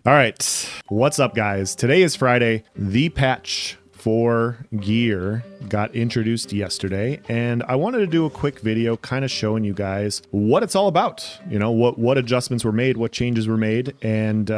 All right, what's up guys? Today is Friday. The patch for gear got introduced yesterday, and I wanted to do a quick video kind of showing you guys what it's all about. You know, what adjustments were made, what changes were made, and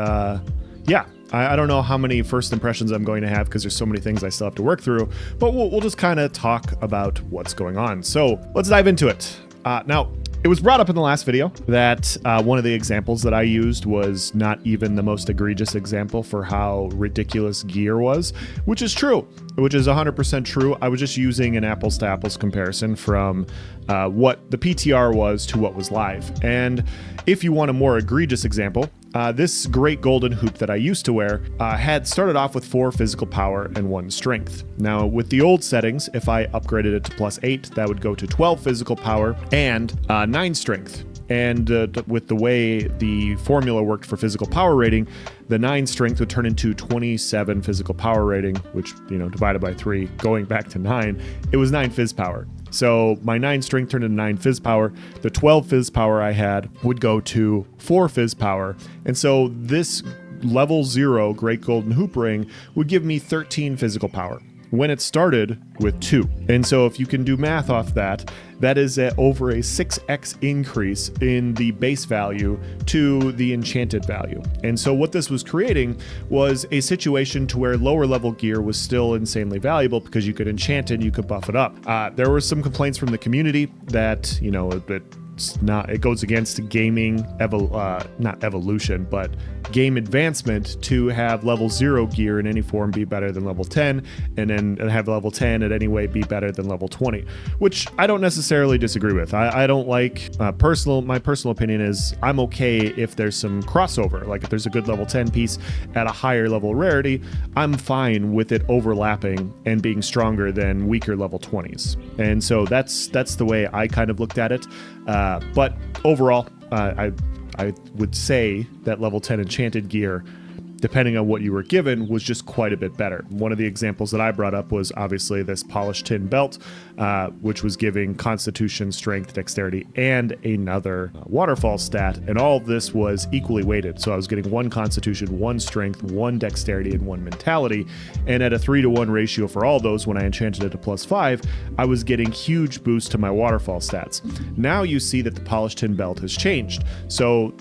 yeah. I don't know how many first impressions I'm going to have because there's so many things I still have to work through, but we'll just kind of talk about what's going on. So let's dive into it. Now, it was brought up in the last video that one of the examples that I used was not even the most egregious example for how ridiculous gear was, which is true, which is 100% true. I was just using an apples to apples comparison from what the PTR was to what was live. And if you want a more egregious example, this great golden hoop that I used to wear had started off with 4 physical power and 1 strength. Now, with the old settings, if I upgraded it to +8, that would go to 12 physical power and 9 strength. And with the way the formula worked for physical power rating, the 9 strength would turn into 27 physical power rating, which, you know, divided by 3, going back to 9, it was 9 phys power. So my 9 strength turned into 9 phys power. The 12 phys power I had would go to 4 phys power. And so this level 0 Great Golden Hoop Ring would give me 13 physical power when it started with 2. And so if you can do math off that, that is over a 6x increase in the base value to the enchanted value. And so what this was creating was a situation to where lower level gear was still insanely valuable because you could enchant it, you could buff it up. There were some complaints from the community that, you know, it goes against gaming not evolution, but game advancement to have level 0 gear in any form be better than level 10, and then have level 10 at any way be better than level 20, which I don't necessarily disagree with. I don't like my personal opinion is I'm okay if there's some crossover. Like if there's a good level 10 piece at a higher level rarity, I'm fine with it overlapping and being stronger than weaker level 20s. And so that's the way I kind of looked at it. But overall, I would say that level 10 enchanted gear, depending on what you were given, was just quite a bit better. One of the examples that I brought up was obviously this polished tin belt, which was giving constitution, strength, dexterity, and another waterfall stat. And all of this was equally weighted. So I was getting 1 constitution, 1 strength, 1 dexterity, and 1 mentality. And at a 3-to-1 ratio for all those, when I enchanted it to +5, I was getting huge boost to my waterfall stats. Now you see that the polished tin belt has changed. So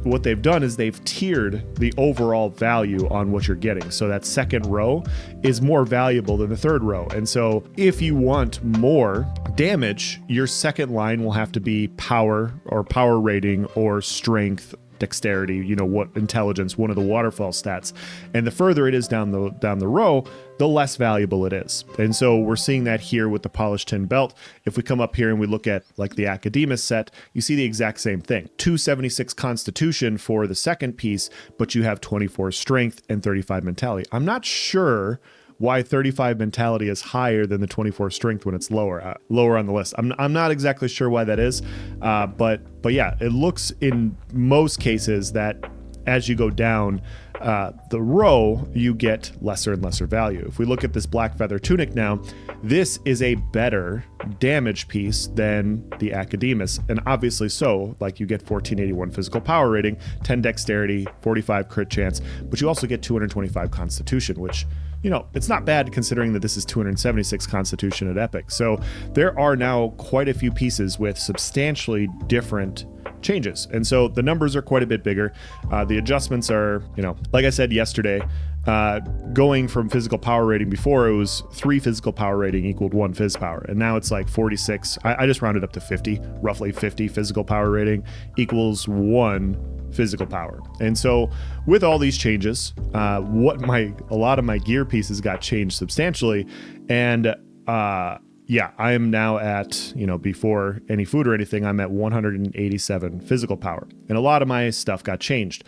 what they've done is they've tiered the overall value on what you're getting. So that second row is more valuable than the third row. And so if you want more damage, your second line will have to be power or power rating or strength, dexterity, you know, what intelligence, one of the waterfall stats. And the further it is down the row, the less valuable it is. And so we're seeing that here with the polished tin belt. If we come up here and we look at like the Academus set, you see the exact same thing. 276 constitution for the second piece, but you have 24 strength and 35 mentality. I'm not sure why 35 mentality is higher than the 24 strength when it's lower on the list. I'm not exactly sure why that is, but yeah, it looks in most cases that as you go down the row, you get lesser and lesser value. If we look at this black feather tunic now, this is a better damage piece than the Academus, and obviously so. Like you get 1481 physical power rating, 10 dexterity, 45 crit chance, but you also get 225 constitution, which, you know, it's not bad considering that this is 276 constitution at epic. So there are now quite a few pieces with substantially different changes. And so the numbers are quite a bit bigger. The adjustments are, you know, like I said yesterday, going from physical power rating before, it was 3 physical power rating equaled 1 phys power. And now it's like 46. I just rounded up to 50, roughly 50 physical power rating equals 1 physical power. And so with all these changes, a lot of my gear pieces got changed substantially. And yeah, I am now at, you know, before any food or anything, I'm at 187 physical power. And a lot of my stuff got changed.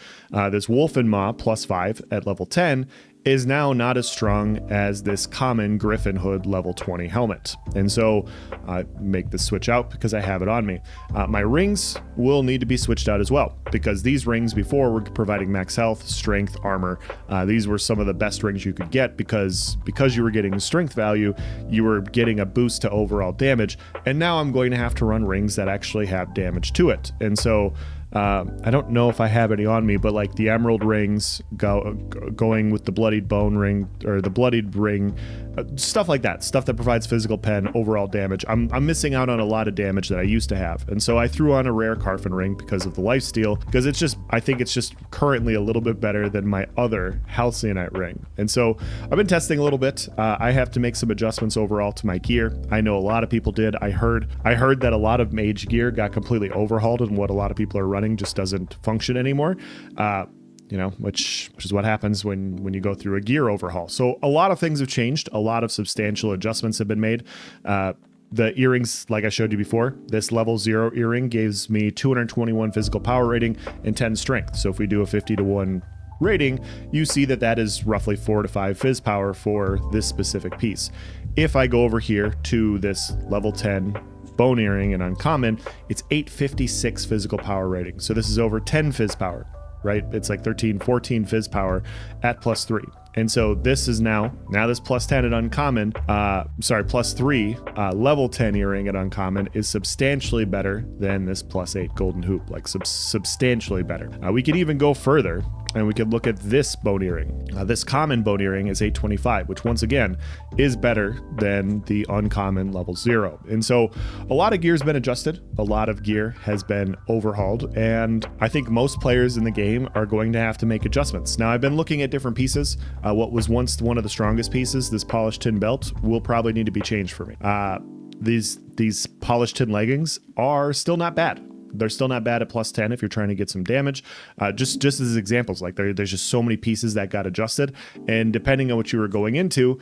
This Wolf and Maw +5 at level 10 is now not as strong as this common Griffin Hood level 20 helmet. And so I make the switch out because I have it on me. My rings will need to be switched out as well, because these rings before were providing max health, strength, armor. These were some of the best rings you could get because you were getting strength value, you were getting a boost to overall damage. And now I'm going to have to run rings that actually have damage to it. And so I don't know if I have any on me, but like the emerald rings going with the bloodied bone ring or the bloodied ring, stuff like that, stuff that provides physical pen, overall damage. I'm missing out on a lot of damage that I used to have. And so I threw on a rare Carfin ring because of the lifesteal, because I think it's just currently a little bit better than my other Halcyon ring. And so I've been testing a little bit. I have to make some adjustments overall to my gear. I know a lot of people did. I heard that a lot of mage gear got completely overhauled, and what a lot of people are running just doesn't function anymore. Which is what happens when you go through a gear overhaul. So a lot of things have changed. A lot of substantial adjustments have been made. The earrings, like I showed you before, this level 0 earring gives me 221 physical power rating and 10 strength. So if we do a 50-to-1 rating, you see that is roughly 4 to 5 phys power for this specific piece. If I go over here to this level 10 bone earring and uncommon, it's 856 physical power rating. So this is over 10 phys power, right? It's like 13, 14 phys power at +3. And so this is now this +10 at uncommon, +3 level 10 earring at uncommon is substantially better than this +8 golden hoop, like substantially better. We could even go further and we could look at this bone earring. This common bone earring is 825, which once again is better than the uncommon level 0. And so a lot of gear's been adjusted, a lot of gear has been overhauled, and I think most players in the game are going to have to make adjustments. Now I've been looking at different pieces. What was once one of the strongest pieces, this polished tin belt, will probably need to be changed for me. These polished tin leggings are still not bad. They're still not bad at +10 if you're trying to get some damage. Just as examples, like there's just so many pieces that got adjusted, and depending on what you were going into,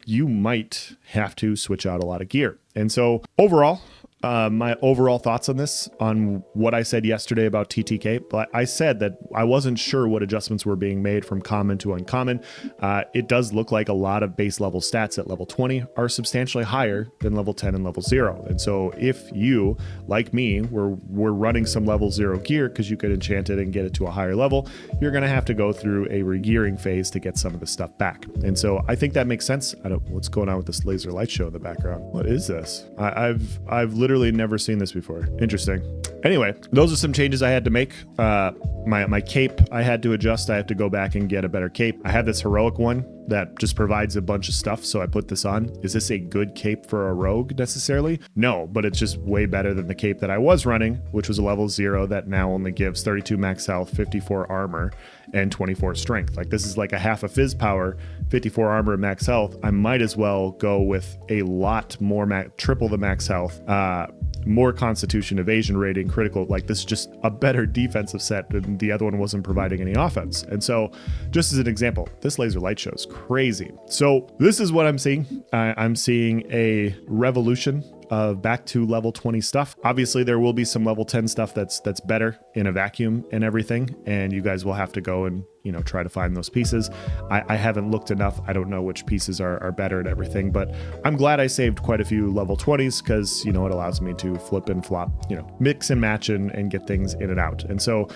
you might have to switch out a lot of gear. And so overall, my overall thoughts on this, on what I said yesterday about TTK, but I said that I wasn't sure what adjustments were being made from common to uncommon. It does look like a lot of base level stats at level 20 are substantially higher than level 10 and level 0. And so if you, like me, were running some level 0 gear because you could enchant it and get it to a higher level, you're going to have to go through a regearing phase to get some of the stuff back. And so I think that makes sense. What's going on with this laser light show in the background? What is this? I've literally never seen this before. Interesting. Anyway, those are some changes I had to make. My cape I had to adjust. I have to go back and get a better cape. I have this heroic one that just provides a bunch of stuff, so I put this on. Is this a good cape for a rogue necessarily? No, but it's just way better than the cape that I was running, which was a level 0 that now only gives 32 max health, 54 armor, and 24 strength. Like this is like a half a phys power, 54 armor and max health. I might as well go with a lot more, triple the max health, more constitution, evasion rating, critical. Like this is just a better defensive set than the other one wasn't providing any offense. And so just as an example, this laser light show is crazy. So this is what I'm seeing. I'm seeing a revolution of back to level 20 stuff. Obviously there will be some level 10 stuff that's better in a vacuum and everything, and you guys will have to go and try to find those pieces. I haven't looked enough. I don't know which pieces are better and everything, but I'm glad I saved quite a few level 20s because it allows me to flip and flop, mix and match and get things in and out. And so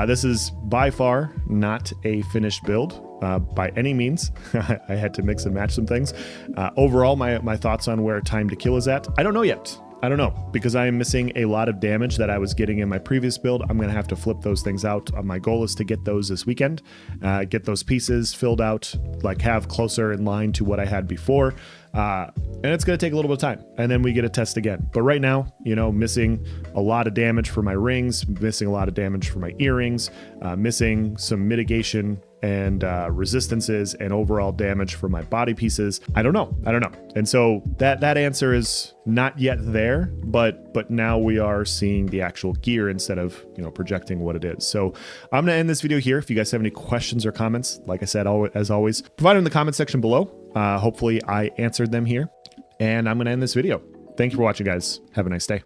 this is by far not a finished build by any means. I had to mix and match some things. Overall, my thoughts on where time to kill is at, I don't know yet. I don't know, because I am missing a lot of damage that I was getting in my previous build. I'm going to have to flip those things out. My goal is to get those this weekend, get those pieces filled out, like have closer in line to what I had before. And it's going to take a little bit of time, and then we get a test again. But right now, missing a lot of damage for my rings, missing a lot of damage for my earrings, missing some mitigation and resistances and overall damage for my body pieces. I don't know. And so that answer is not yet there, but now we are seeing the actual gear instead of projecting what it is. So I'm gonna end this video here. If you guys have any questions or comments, like I said, as always, provide them in the comment section below. Hopefully I answered them here, and I'm gonna end this video. Thank you for watching, guys. Have a nice day.